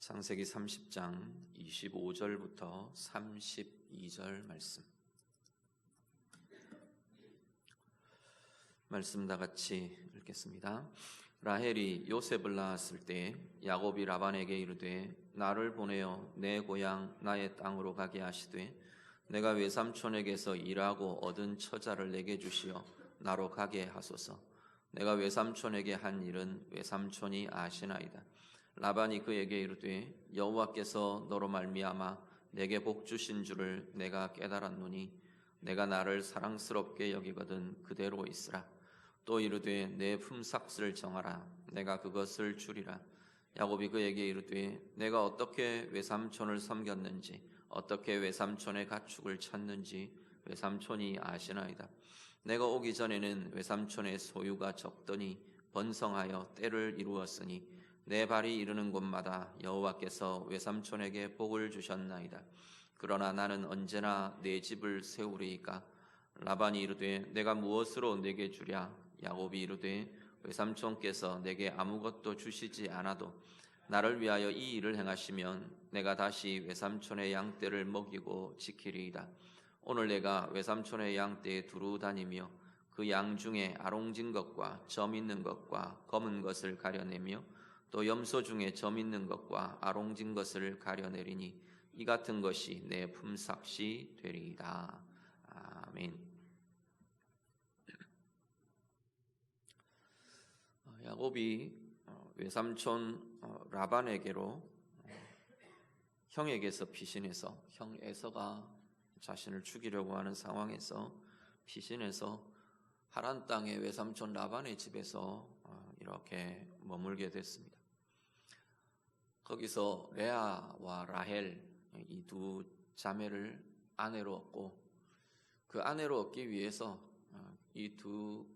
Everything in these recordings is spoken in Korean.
창세기 30장 25절부터 32절 말씀 다 같이 읽겠습니다. 라헬이 요셉을 낳았을 때 야곱이 라반에게 이르되 나를 보내어 내 고향 나의 땅으로 가게 하시되 내가 외삼촌에게서 일하고 얻은 처자를 내게 주시어 나로 가게 하소서. 내가 외삼촌에게 한 일은 외삼촌이 아시나이다. 라반이 그에게 이르되 여호와께서 너로 말미암아 내게 복 주신 줄을 내가 깨달았노니 내가 나를 사랑스럽게 여기거든 그대로 있으라. 또 이르되 내 품삯을 정하라. 내가 그것을 주리라. 야곱이 그에게 이르되 내가 어떻게 외삼촌을 섬겼는지 어떻게 외삼촌의 가축을 찾는지 외삼촌이 아시나이다. 내가 오기 전에는 외삼촌의 소유가 적더니 번성하여 때를 이루었으니 내 발이 이르는 곳마다 여호와께서 외삼촌에게 복을 주셨나이다. 그러나 나는 언제나 내 집을 세우리이까. 라반이 이르되 내가 무엇으로 내게 주랴. 야곱이 이르되 외삼촌께서 내게 아무것도 주시지 않아도 나를 위하여 이 일을 행하시면 내가 다시 외삼촌의 양떼를 먹이고 지키리이다. 오늘 내가 외삼촌의 양떼에 두루 다니며 그 양 중에 아롱진 것과 점 있는 것과 검은 것을 가려내며 또 염소 중에 점 있는 것과 아롱진 것을 가려내리니 이 같은 것이 내 품삯이 되리이다. 아멘. 야곱이 외삼촌 라반에게로 형에게서 피신해서 형 에서가 자신을 죽이려고 하는 상황에서 피신해서 하란 땅의 외삼촌 라반의 집에서 이렇게 머물게 됐습니다. 거기서 레아와 라헬 이 두 자매를 아내로 얻고 그 아내로 얻기 위해서 이 두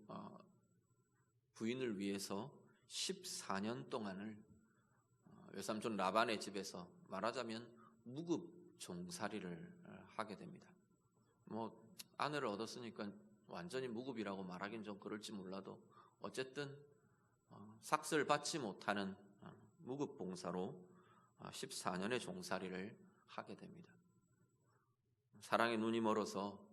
부인을 위해서 14년 동안을 외삼촌 라반의 집에서 말하자면 무급 종살이를 하게 됩니다. 아내를 얻었으니까 완전히 무급이라고 말하긴 좀 그럴지 몰라도 어쨌든 삭슬 받지 못하는 무급 봉사로 14년의 종살이를 하게 됩니다. 사랑의 눈이 멀어서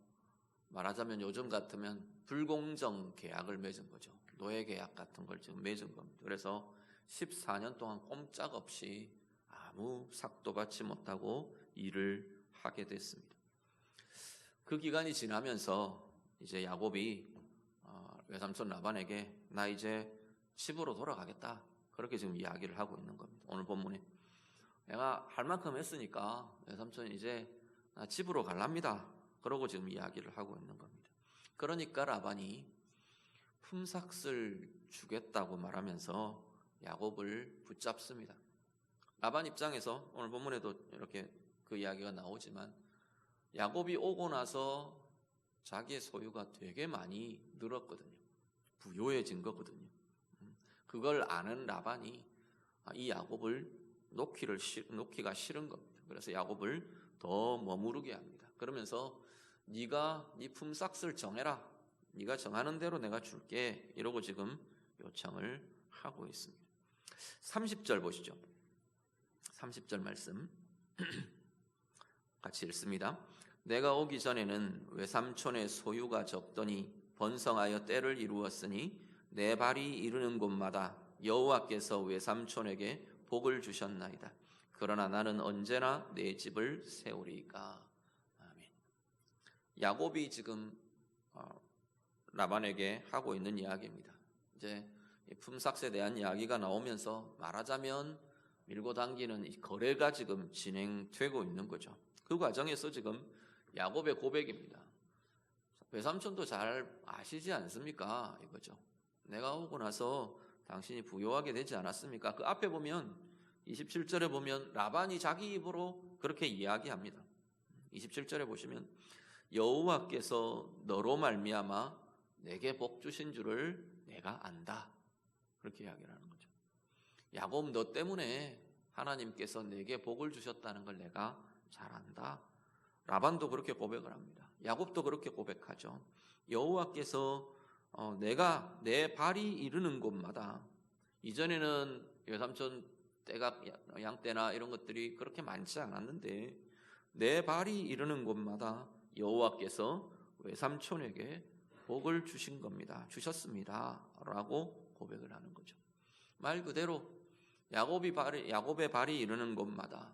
말하자면 요즘 같으면 불공정 계약을 맺은 거죠. 노예 계약 같은 걸 지금 맺은 겁니다. 그래서 14년 동안 꼼짝없이 아무 삭도 받지 못하고 일을 하게 됐습니다. 그 기간이 지나면서 이제 야곱이 외삼촌 라반에게 나 이제 집으로 돌아가겠다. 그렇게 지금 이야기를 하고 있는 겁니다. 오늘 본문에 내가 할 만큼 했으니까 외삼촌 이제 나 집으로 갈랍니다. 그러고 지금 이야기를 하고 있는 겁니다. 그러니까 라반이 품삯을 주겠다고 말하면서 야곱을 붙잡습니다. 라반 입장에서 오늘 본문에도 이렇게 그 이야기가 나오지만 야곱이 오고 나서 자기의 소유가 되게 많이 늘었거든요. 부요해진 거거든요. 그걸 아는 라반이 이 야곱을 놓기가 싫은 겁니다. 그래서 야곱을 더 머무르게 합니다. 그러면서 네가 네 품삯을 정해라. 네가 정하는 대로 내가 줄게. 이러고 지금 요청을 하고 있습니다. 30절 보시죠. 30절 말씀 같이 읽습니다. 내가 오기 전에는 외삼촌의 소유가 적더니 번성하여 때를 이루었으니 내 발이 이르는 곳마다 여호와께서 외삼촌에게 복을 주셨나이다. 그러나 나는 언제나 내 집을 세우리이까. 아멘. 야곱이 지금 라반에게 하고 있는 이야기입니다. 이제 품삯에 대한 이야기가 나오면서 말하자면 밀고 당기는 이 거래가 지금 진행되고 있는 거죠. 그 과정에서 지금 야곱의 고백입니다. 외삼촌도 잘 아시지 않습니까? 이거죠. 내가 오고 나서 당신이 부요하게 되지 않았습니까? 그 앞에 보면 27절에 보면 라반이 자기 입으로 그렇게 이야기합니다. 27절에 보시면 여호와께서 너로 말미암아 내게 복 주신 줄을 내가 안다. 그렇게 이야기를 하는 거죠. 야곱 너 때문에 하나님께서 내게 복을 주셨다는 걸 내가 잘 안다. 라반도 그렇게 고백을 합니다. 야곱도 그렇게 고백하죠. 여호와께서 내가 내 발이 이르는 곳마다 이전에는 외삼촌 떼가 양떼나 이런 것들이 그렇게 많지 않았는데 내 발이 이르는 곳마다 여호와께서 외삼촌에게 복을 주신 겁니다. 주셨습니다. 라고 고백을 하는 거죠. 말 그대로 야곱의 발이 이르는 곳마다,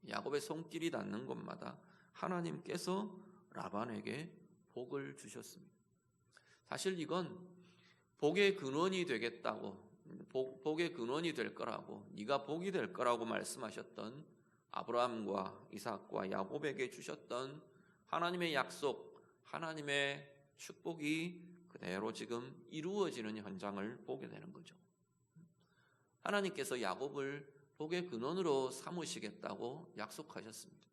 야곱의 손길이 닿는 곳마다 하나님께서 라반에게 복을 주셨습니다. 사실 이건 복의 근원이 되겠다고, 복의 근원이 될 거라고, 네가 복이 될 거라고 말씀하셨던 아브라함과 이삭과 야곱에게 주셨던 하나님의 약속, 하나님의 축복이 그대로 지금 이루어지는 현장을 보게 되는 거죠. 하나님께서 야곱을 복의 근원으로 삼으시겠다고 약속하셨습니다.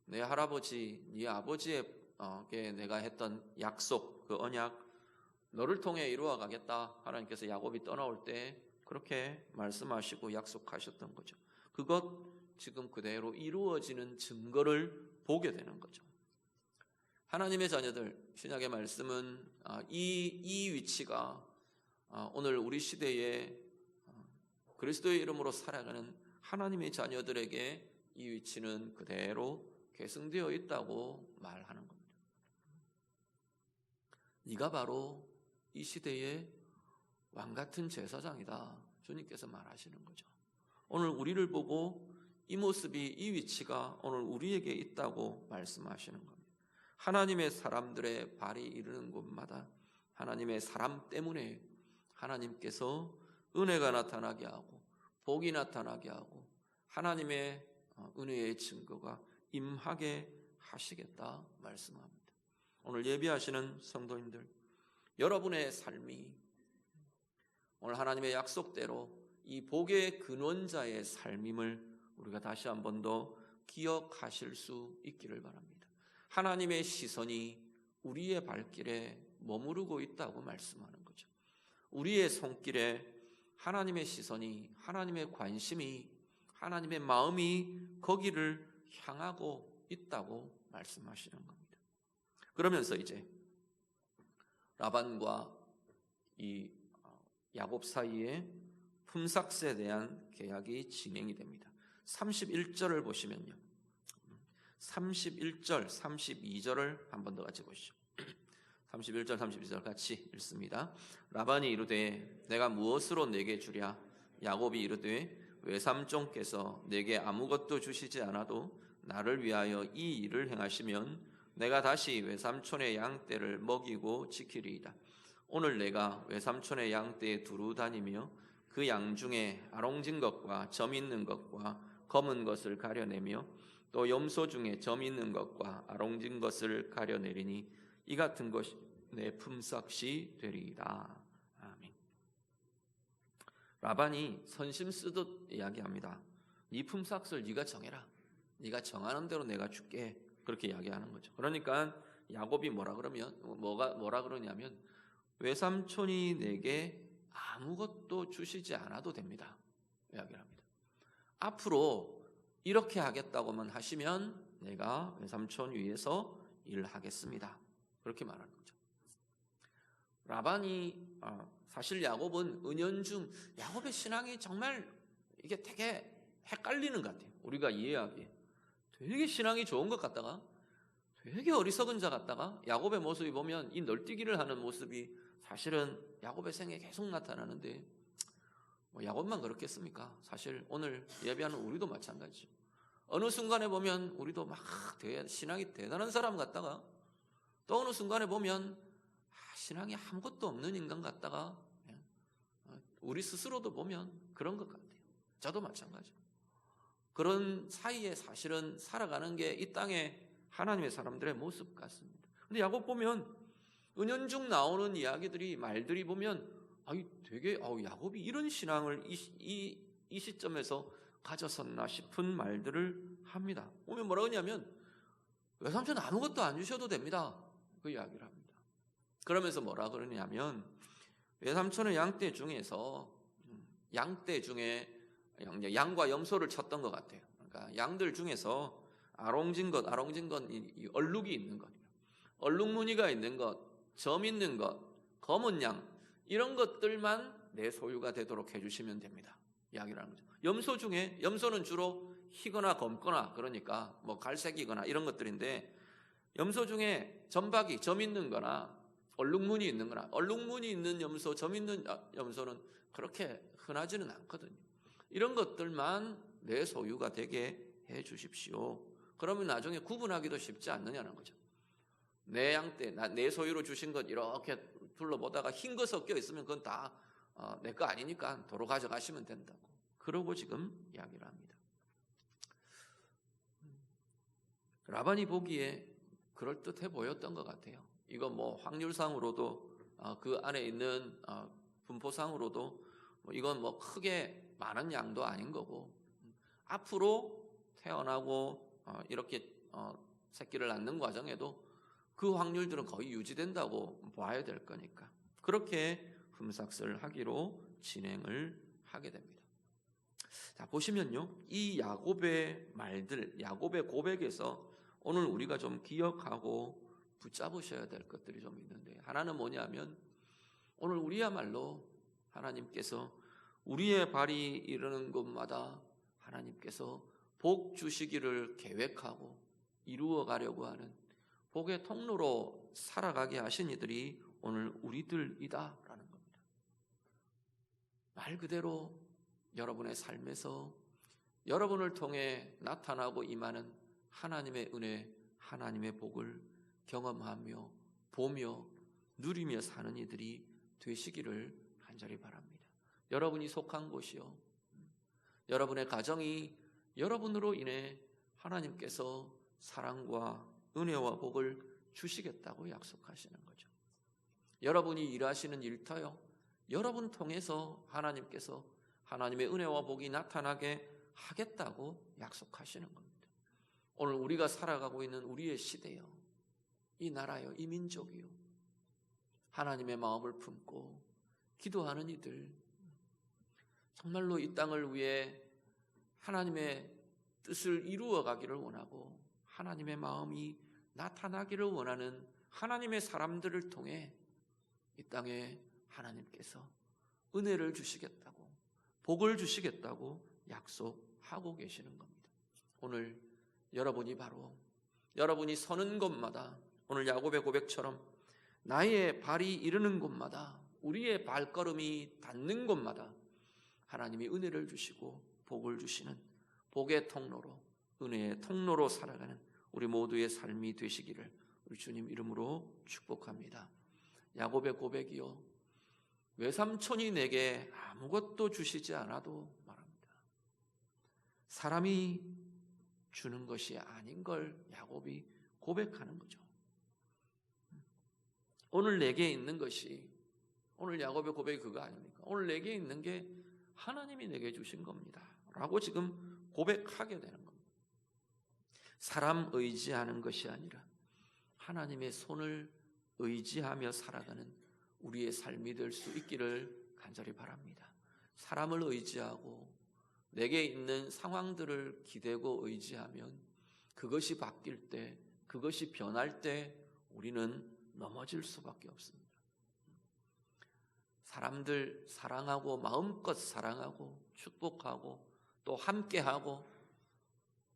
내 할아버지, 네 아버지에게 내가 했던 약속, 그 언약, 너를 통해 이루어 가겠다. 하나님께서 야곱이 떠나올 때 그렇게 말씀하시고 약속하셨던 거죠. 그것 지금 그대로 이루어지는 증거를 보게 되는 거죠. 하나님의 자녀들, 신약의 말씀은 이 위치가 오늘 우리 시대에 그리스도의 이름으로 살아가는 하나님의 자녀들에게 이 위치는 그대로 계승되어 있다고 말하는 겁니다. 네가 바로 이 시대의 왕같은 제사장이다. 주님께서 말하시는 거죠. 오늘 우리를 보고 이 모습이, 이 위치가 오늘 우리에게 있다고 말씀하시는 겁니다. 하나님의 사람들의 발이 이르는 곳마다 하나님의 사람 때문에 하나님께서 은혜가 나타나게 하고 복이 나타나게 하고 하나님의 은혜의 증거가 임하게 하시겠다 말씀합니다. 오늘 예배하시는 성도님들, 여러분의 삶이 오늘 하나님의 약속대로 이 복의 근원자의 삶임을 우리가 다시 한 번 더 기억하실 수 있기를 바랍니다. 하나님의 시선이 우리의 발길에 머무르고 있다고 말씀하는 거죠. 우리의 손길에 하나님의 시선이, 하나님의 관심이, 하나님의 마음이 거기를 향하고 있다고 말씀하시는 겁니다. 그러면서 이제 라반과 이 야곱 사이에 품삯에 대한 계약이 진행이 됩니다. 31절을 보시면요, 31절, 32절을 한 번 더 같이 보시죠. 31절, 32절 같이 읽습니다. 라반이 이르되 내가 무엇으로 내게 주랴? 야곱이 이르되 외삼촌께서 내게 아무것도 주시지 않아도 나를 위하여 이 일을 행하시면 내가 다시 외삼촌의 양떼를 먹이고 지키리이다. 오늘 내가 외삼촌의 양떼에 두루 다니며 그 양 중에 아롱진 것과 점 있는 것과 검은 것을 가려내며 또 염소 중에 점 있는 것과 아롱진 것을 가려내리니 이 같은 것이 내 품삯이 되리이다. 아멘. 라반이 선심 쓰듯 이야기합니다. 네 품삯을 네가 정해라. 네가 정하는 대로 내가 줄게. 그렇게 이야기하는 거죠. 그러니까 야곱이 뭐라 그러냐면 외삼촌이 내게 아무것도 주시지 않아도 됩니다. 이야기를 합니다. 앞으로 이렇게 하겠다고만 하시면 내가 외삼촌 위해서 일하겠습니다. 그렇게 말하는 거죠. 라반이 사실 야곱은 은연중 야곱의 신앙이 정말 이게 되게 헷갈리는 것 같아요. 우리가 이해하기에 되게 신앙이 좋은 것 같다가 되게 어리석은 자 같다가 야곱의 모습이 보면 이 널뛰기를 하는 모습이 사실은 야곱의 생에 계속 나타나는데 뭐 야곱만 그렇겠습니까? 사실 오늘 예배하는 우리도 마찬가지죠. 어느 순간에 보면 우리도 막 신앙이 대단한 사람 같다가 또 어느 순간에 보면 신앙이 아무것도 없는 인간 같다가 우리 스스로도 보면 그런 것 같아요. 저도 마찬가지죠. 그런 사이에 사실은 살아가는 게 이 땅에 하나님의 사람들의 모습 같습니다. 근데 야곱 보면 은연중 나오는 이야기들이, 말들이 보면 되게 야곱이 이런 신앙을 이 시점에서 가졌었나 싶은 말들을 합니다. 보면 뭐라고 하냐면 외삼촌 아무것도 안 주셔도 됩니다. 그 이야기를 합니다. 그러면서 뭐라 그러냐면 외삼촌의 양떼 중에서 양떼 중에 양과 염소를 쳤던 것 같아요. 그러니까 양들 중에서 아롱진 것, 이 얼룩이 있는 것, 얼룩 무늬가 있는 것, 점 있는 것, 검은 양, 이런 것들만 내 소유가 되도록 해주시면 됩니다. 이야기를 하는 거죠. 염소는 주로 희거나 검거나, 그러니까 뭐 갈색이거나 이런 것들인데, 염소 중에 점박이, 점 있는 거나 얼룩무늬 있는 거나, 얼룩무늬 있는 염소, 점 있는 염소는 그렇게 흔하지는 않거든요. 이런 것들만 내 소유가 되게 해 주십시오. 그러면 나중에 구분하기도 쉽지 않느냐는 거죠. 내 양떼, 내 소유로 주신 것 이렇게 둘러보다가 흰 거 섞여 있으면 그건 다 내 거 아니니까 도로 가져가시면 된다고. 그러고 지금 이야기를 합니다. 라반이 보기에 그럴듯해 보였던 것 같아요. 이거 뭐 확률상으로도 그 안에 있는 분포상으로도 이건 뭐 크게 많은 양도 아닌 거고, 앞으로 태어나고 이렇게 새끼를 낳는 과정에도 그 확률들은 거의 유지된다고 봐야 될 거니까 그렇게 흠삭을 하기로 진행을 하게 됩니다. 자, 보시면요, 이 야곱의 말들, 야곱의 고백에서 오늘 우리가 좀 기억하고 붙잡으셔야 될 것들이 좀 있는데, 하나는 뭐냐면 오늘 우리야말로 하나님께서 우리의 발이 이르는 곳마다 하나님께서 복 주시기를 계획하고 이루어 가려고 하는 복의 통로로 살아가게 하신 이들이 오늘 우리들이다라는 겁니다. 말 그대로 여러분의 삶에서 여러분을 통해 나타나고 임하는 하나님의 은혜, 하나님의 복을 경험하며 보며 누리며 사는 이들이 되시기를 간절히 바랍니다. 여러분이 속한 곳이요, 여러분의 가정이 여러분으로 인해 하나님께서 사랑과 은혜와 복을 주시겠다고 약속하시는 거죠. 여러분이 일하시는 일터요, 여러분 통해서 하나님께서 하나님의 은혜와 복이 나타나게 하겠다고 약속하시는 겁니다. 오늘 우리가 살아가고 있는 우리의 시대요, 이 나라요, 이 민족이요, 하나님의 마음을 품고 기도하는 이들, 정말로 이 땅을 위해 하나님의 뜻을 이루어 가기를 원하고 하나님의 마음이 나타나기를 원하는 하나님의 사람들을 통해 이 땅에 하나님께서 은혜를 주시겠다고, 복을 주시겠다고 약속하고 계시는 겁니다. 오늘 여러분이 바로 여러분이 서는 곳마다, 오늘 야곱의 고백처럼 나의 발이 이르는 곳마다, 우리의 발걸음이 닿는 곳마다 하나님이 은혜를 주시고 복을 주시는 복의 통로로, 은혜의 통로로 살아가는 우리 모두의 삶이 되시기를 우리 주님 이름으로 축복합니다. 야곱의 고백이요, 외삼촌이 내게 아무것도 주시지 않아도 말합니다. 사람이 주는 것이 아닌 걸 야곱이 고백하는 거죠. 오늘 내게 있는 것이, 오늘 야곱의 고백이 그거 아닙니까? 오늘 내게 있는 게 하나님이 내게 주신 겁니다 라고 지금 고백하게 되는 겁니다. 사람 의지하는 것이 아니라 하나님의 손을 의지하며 살아가는 우리의 삶이 될 수 있기를 간절히 바랍니다. 사람을 의지하고 내게 있는 상황들을 기대고 의지하면 그것이 바뀔 때, 그것이 변할 때 우리는 넘어질 수밖에 없습니다. 사람들 사랑하고 마음껏 사랑하고 축복하고 또 함께하고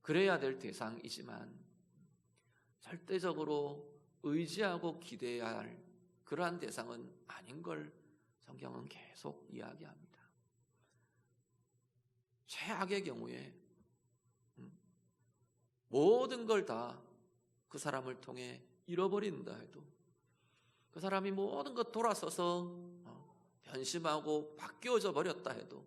그래야 될 대상이지만 절대적으로 의지하고 기대해야 할 그러한 대상은 아닌 걸 성경은 계속 이야기합니다. 최악의 경우에 모든 걸 다 그 사람을 통해 잃어버린다 해도, 그 사람이 모든 것 돌아서서 변심하고 바뀌어져 버렸다 해도,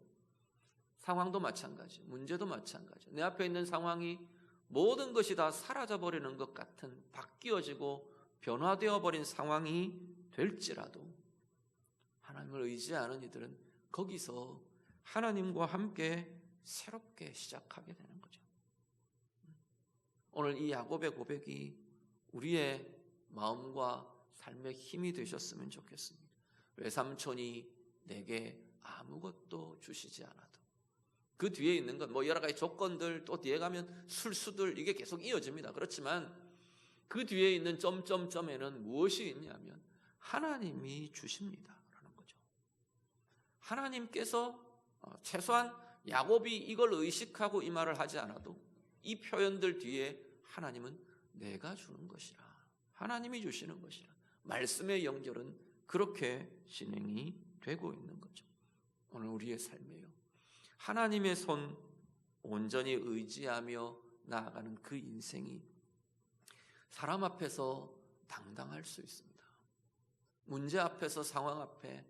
상황도 마찬가지, 문제도 마찬가지, 내 앞에 있는 상황이 모든 것이 다 사라져 버리는 것 같은 바뀌어지고 변화되어 버린 상황이 될지라도 하나님을 의지하는 이들은 거기서 하나님과 함께 새롭게 시작하게 되는 거죠. 오늘 이 야곱의 고백이 우리의 마음과 삶의 힘이 되셨으면 좋겠습니다. 외삼촌이 내게 아무것도 주시지 않아도, 그 뒤에 있는 건 뭐 여러 가지 조건들, 또 뒤에 가면 술수들, 이게 계속 이어집니다. 그렇지만 그 뒤에 있는 점점점에는 무엇이 있냐면 하나님이 주십니다 라는 거죠. 하나님께서 최소한 야곱이 이걸 의식하고 이 말을 하지 않아도 이 표현들 뒤에 하나님은 내가 주는 것이라, 하나님이 주시는 것이라, 말씀의 연결은 그렇게 진행이 되고 있는 거죠. 오늘 우리의 삶에요, 하나님의 손 온전히 의지하며 나아가는 그 인생이 사람 앞에서 당당할 수 있습니다. 문제 앞에서, 상황 앞에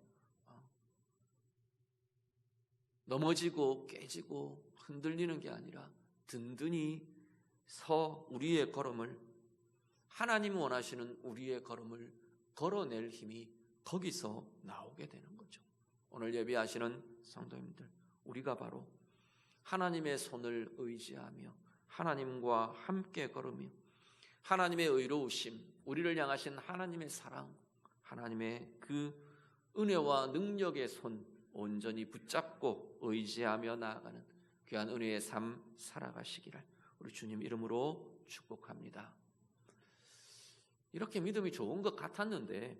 넘어지고 깨지고 흔들리는 게 아니라 든든히 서 우리의 걸음을, 하나님 원하시는 우리의 걸음을 걸어낼 힘이 거기서 나오게 되는 거죠. 오늘 예배하시는 성도님들, 우리가 바로 하나님의 손을 의지하며 하나님과 함께 걸으며 하나님의 의로우심, 우리를 향하신 하나님의 사랑, 하나님의 그 은혜와 능력의 손 온전히 붙잡고 의지하며 나아가는 귀한 은혜의 삶 살아가시기를 우리 주님 이름으로 축복합니다. 이렇게 믿음이 좋은 것 같았는데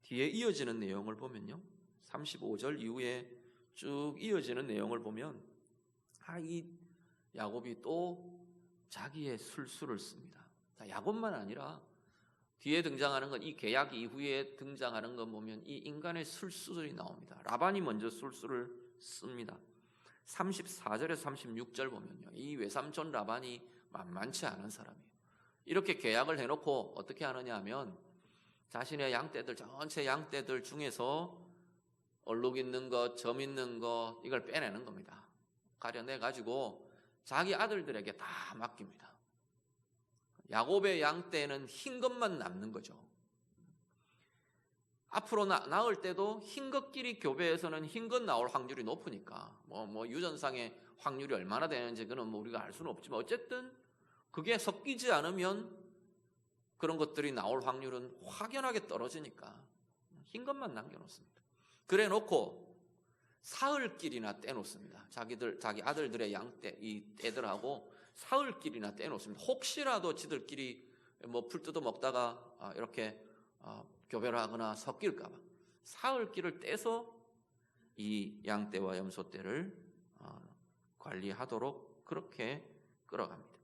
뒤에 이어지는 내용을 보면요, 35절 이후에 쭉 이어지는 내용을 보면 이 야곱이 또 자기의 술수를 씁니다. 야곱만 아니라 뒤에 등장하는 건, 이 계약 이후에 등장하는 건 보면 이 인간의 술수들이 나옵니다. 라반이 먼저 술수를 씁니다. 34절에서 36절 보면요, 이 외삼촌 라반이 만만치 않은 사람이에요. 이렇게 계약을 해놓고 어떻게 하느냐 하면 자신의 양떼들, 전체 양떼들 중에서 얼룩 있는 것, 점 있는 것, 이걸 빼내는 겁니다. 가려내가지고 자기 아들들에게 다 맡깁니다. 야곱의 양떼는 흰 것만 남는 거죠. 앞으로 나올 때도 흰 것끼리 교배해서는 흰 것 나올 확률이 높으니까 유전상의 확률이 얼마나 되는지 그건 우리가 알 수는 없지만 어쨌든 그게 섞이지 않으면 그런 것들이 나올 확률은 확연하게 떨어지니까 흰 것만 남겨놓습니다. 그래 놓고 사흘길이나 떼놓습니다. 자기 아들들의 양떼, 이 떼들하고 사흘길이나 떼놓습니다. 혹시라도 지들끼리 풀 뜯어 먹다가 이렇게 교배를 하거나 섞일까봐 사흘길을 떼서 이 양떼와 염소떼를 관리하도록 그렇게 끌어갑니다.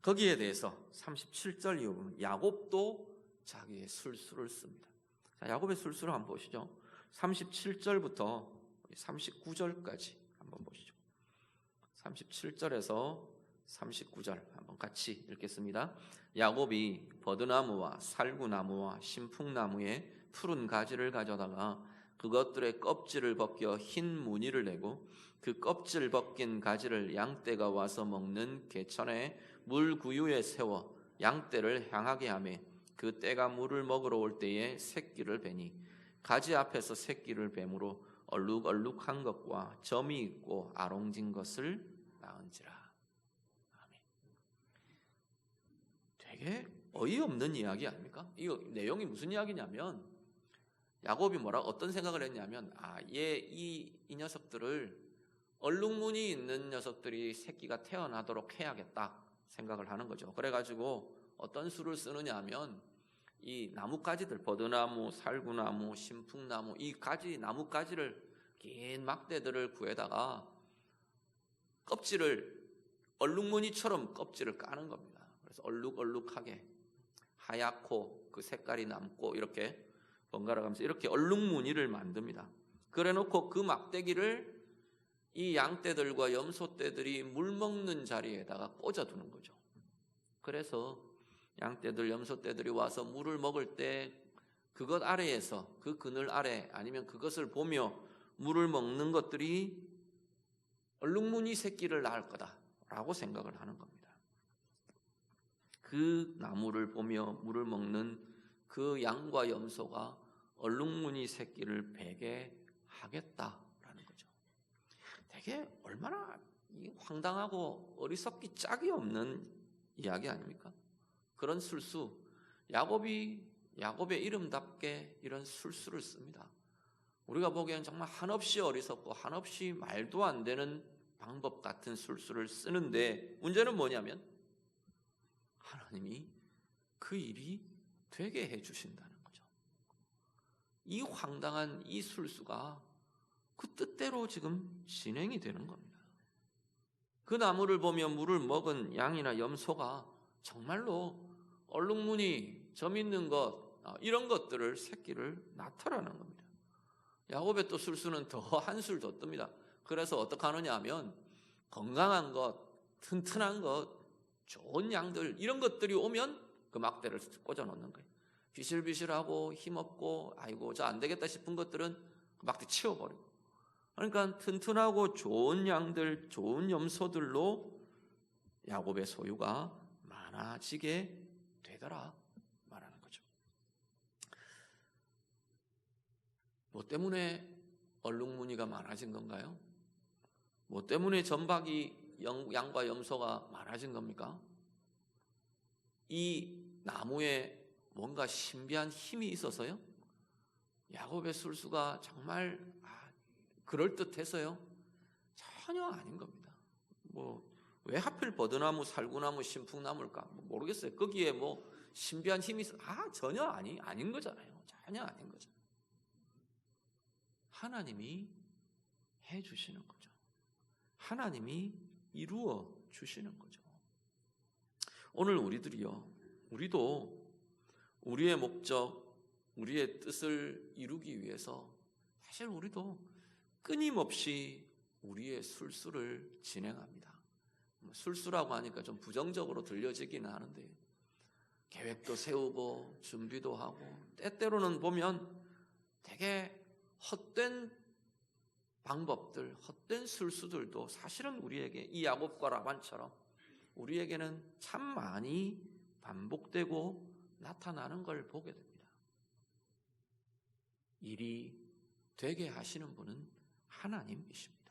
거기에 대해서 37절 이후 야곱도 자기의 술수를 씁니다. 자, 야곱의 술수를 한번 보시죠. 37절부터 39절까지 한번 보시죠. 37절에서 39절 한번 같이 읽겠습니다. 야곱이 버드나무와 살구나무와 신풍나무의 푸른 가지를 가져다가 그것들의 껍질을 벗겨 흰 무늬를 내고 그 껍질 벗긴 가지를 양떼가 와서 먹는 개천의 물 구유에 세워 양떼를 향하게 하며 그 떼가 물을 먹으러 올 때에 새끼를 베니 가지 앞에서 새끼를 뱀으로 얼룩얼룩한 것과 점이 있고 아롱진 것을 낳은지라. 아멘. 되게 어이없는 이야기 아닙니까? 이 내용이 무슨 이야기냐면 야곱이 어떤 생각을 했냐면 이 녀석들을 얼룩무늬 있는 녀석들이 새끼가 태어나도록 해야겠다 생각을 하는 거죠. 그래가지고 어떤 수를 쓰느냐 하면 이 나뭇가지들, 버드나무, 살구나무, 신풍나무, 이 나뭇가지를 긴 막대들을 구해다가 껍질을 얼룩무늬처럼 껍질을 까는 겁니다. 그래서 얼룩얼룩하게 하얗고 그 색깔이 남고 이렇게 번갈아 가면서 이렇게 얼룩무늬를 만듭니다. 그래 놓고 그 막대기를 이 양떼들과 염소떼들이 물 먹는 자리에다가 꽂아두는 거죠. 그래서 양떼들, 염소떼들이 와서 물을 먹을 때 그것 아래에서, 그 그늘 아래 아니면 그것을 보며 물을 먹는 것들이 얼룩무늬 새끼를 낳을 거다라고 생각을 하는 겁니다. 그 나무를 보며 물을 먹는 그 양과 염소가 얼룩무늬 새끼를 베게 하겠다라는 거죠. 되게 얼마나 황당하고 어리석기 짝이 없는 이야기 아닙니까? 그런 술수, 야곱의 이름답게 이런 술수를 씁니다. 우리가 보기엔 정말 한없이 어리석고 한없이 말도 안 되는 방법 같은 술수를 쓰는데 문제는 뭐냐면 하나님이 그 일이 되게 해주신다는 거죠. 이 황당한 이 술수가 그 뜻대로 지금 진행이 되는 겁니다. 그 나무를 보면 물을 먹은 양이나 염소가 정말로 얼룩무늬, 점 있는 것, 이런 것들을 새끼를 낳더라는 겁니다. 야곱의 또 술수는 더 한술 더 뜹니다. 그래서 어떻게 하느냐 하면 건강한 것, 튼튼한 것, 좋은 양들 이런 것들이 오면 그 막대를 꽂아 놓는 거예요. 비실비실하고 힘없고 아이고 저 안 되겠다 싶은 것들은 그 막대 치워버리고, 그러니까 튼튼하고 좋은 양들, 좋은 염소들로 야곱의 소유가 많아지게 되더라 말하는 거죠. 뭐 때문에 얼룩무늬가 많아진 건가요? 뭐 때문에 점박이 양과 염소가 많아진 겁니까? 이 나무에 뭔가 신비한 힘이 있어서요? 야곱의 술수가 정말 그럴듯해서요? 전혀 아닌 겁니다. 뭐 왜 하필 버드나무, 살구나무, 신풍나무일까? 모르겠어요. 거기에 뭐 신비한 힘이 있어? 전혀 아닌 거잖아요. 전혀 아닌 거죠. 하나님이 해주시는 거죠. 하나님이 이루어 주시는 거죠. 오늘 우리도 우리의 목적, 우리의 뜻을 이루기 위해서 사실 우리도 끊임없이 우리의 술수를 진행합니다. 술수라고 하니까 좀 부정적으로 들려지기는 하는데 계획도 세우고 준비도 하고 때때로는 보면 되게 헛된 방법들, 헛된 술수들도 사실은 우리에게 이 야곱과 라반처럼 우리에게는 참 많이 반복되고 나타나는 걸 보게 됩니다. 일이 되게 하시는 분은 하나님이십니다.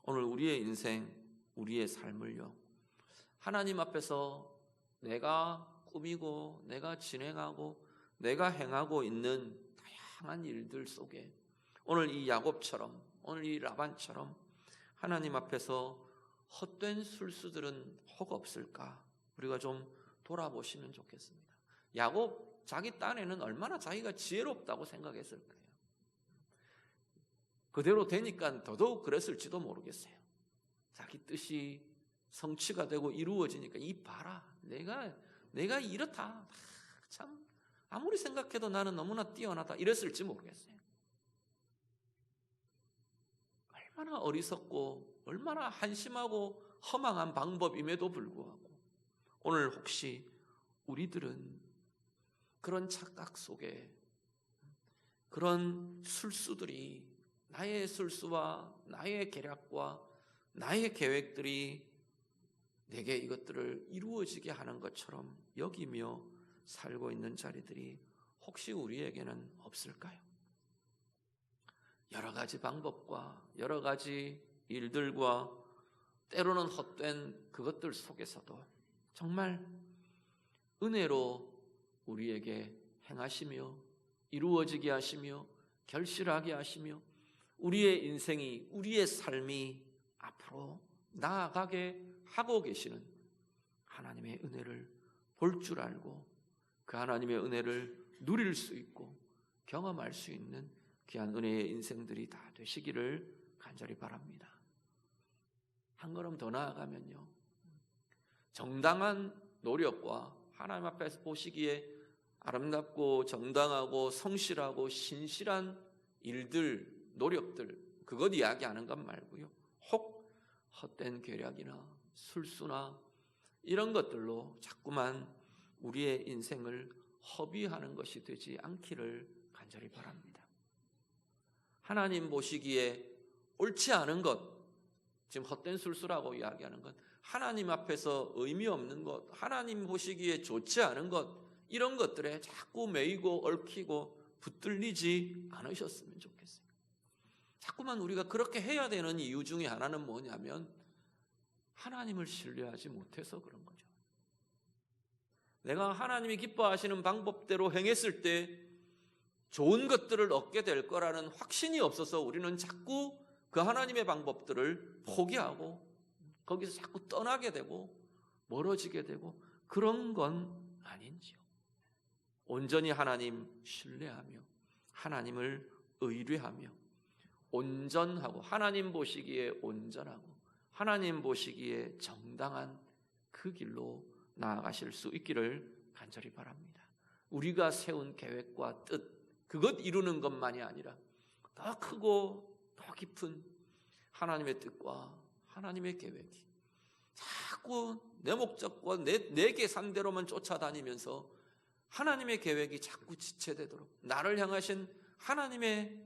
오늘 우리의 인생, 우리의 삶을요, 하나님 앞에서 내가 꾸미고 내가 진행하고 내가 행하고 있는 다양한 일들 속에 오늘 이 야곱처럼, 오늘 이 라반처럼 하나님 앞에서 헛된 술수들은 혹 없을까? 우리가 좀 돌아보시면 좋겠습니다. 야곱 자기 딴에는 얼마나 자기가 지혜롭다고 생각했을 거예요. 그대로 되니까 더더욱 그랬을지도 모르겠어요. 자기 뜻이 성취가 되고 이루어지니까 이 봐라, 내가 이렇다, 참 아무리 생각해도 나는 너무나 뛰어나다 이랬을지 모르겠어요. 얼마나 어리석고 얼마나 한심하고 허망한 방법임에도 불구하고 오늘 혹시 우리들은 그런 착각 속에 그런 술수들이, 나의 술수와 나의 계략과 나의 계획들이 내게 이것들을 이루어지게 하는 것처럼 여기며 살고 있는 자리들이 혹시 우리에게는 없을까요? 여러 가지 방법과 여러 가지 일들과 때로는 헛된 그것들 속에서도 정말 은혜로 우리에게 행하시며 이루어지게 하시며 결실하게 하시며 우리의 인생이, 우리의 삶이 앞으로 나아가게 하고 계시는 하나님의 은혜를 볼 줄 알고 그 하나님의 은혜를 누릴 수 있고 경험할 수 있는 귀한 은혜의 인생들이 다 되시기를 간절히 바랍니다. 한 걸음 더 나아가면요, 정당한 노력과 하나님 앞에서 보시기에 아름답고 정당하고 성실하고 신실한 일들, 노력들, 그것 이야기하는 것 말고요, 혹 헛된 계략이나 술수나 이런 것들로 자꾸만 우리의 인생을 허비하는 것이 되지 않기를 간절히 바랍니다. 하나님 보시기에 옳지 않은 것, 지금 헛된 술수라고 이야기하는 것, 하나님 앞에서 의미 없는 것, 하나님 보시기에 좋지 않은 것, 이런 것들에 자꾸 매이고 얽히고 붙들리지 않으셨으면 좋겠어요. 자꾸만 우리가 그렇게 해야 되는 이유 중에 하나는 뭐냐면 하나님을 신뢰하지 못해서 그런 거죠. 내가 하나님이 기뻐하시는 방법대로 행했을 때 좋은 것들을 얻게 될 거라는 확신이 없어서 우리는 자꾸 그 하나님의 방법들을 포기하고 거기서 자꾸 떠나게 되고 멀어지게 되고 그런 건 아닌지요. 온전히 하나님 신뢰하며 하나님을 의뢰하며 온전하고 하나님 보시기에 온전하고 하나님 보시기에 정당한 그 길로 나아가실 수 있기를 간절히 바랍니다. 우리가 세운 계획과 뜻, 그것 이루는 것만이 아니라 더 크고 더 깊은 하나님의 뜻과 하나님의 계획이 자꾸 내 목적과 내 계산대로만 쫓아다니면서 하나님의 계획이 자꾸 지체되도록, 나를 향하신 하나님의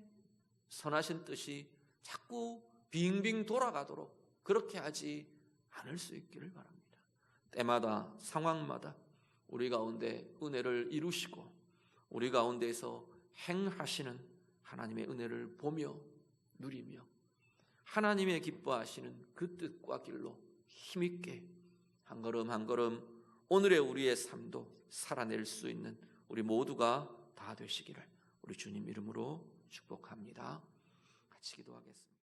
선하신 뜻이 자꾸 빙빙 돌아가도록 그렇게 하지 않을 수 있기를 바랍니다. 때마다 상황마다 우리 가운데 은혜를 이루시고 우리 가운데에서 행하시는 하나님의 은혜를 보며 누리며 하나님의 기뻐하시는 그 뜻과 길로 힘있게 한 걸음 한 걸음 오늘의 우리의 삶도 살아낼 수 있는 우리 모두가 다 되시기를 우리 주님 이름으로 축복합니다. 같이 기도하겠습니다.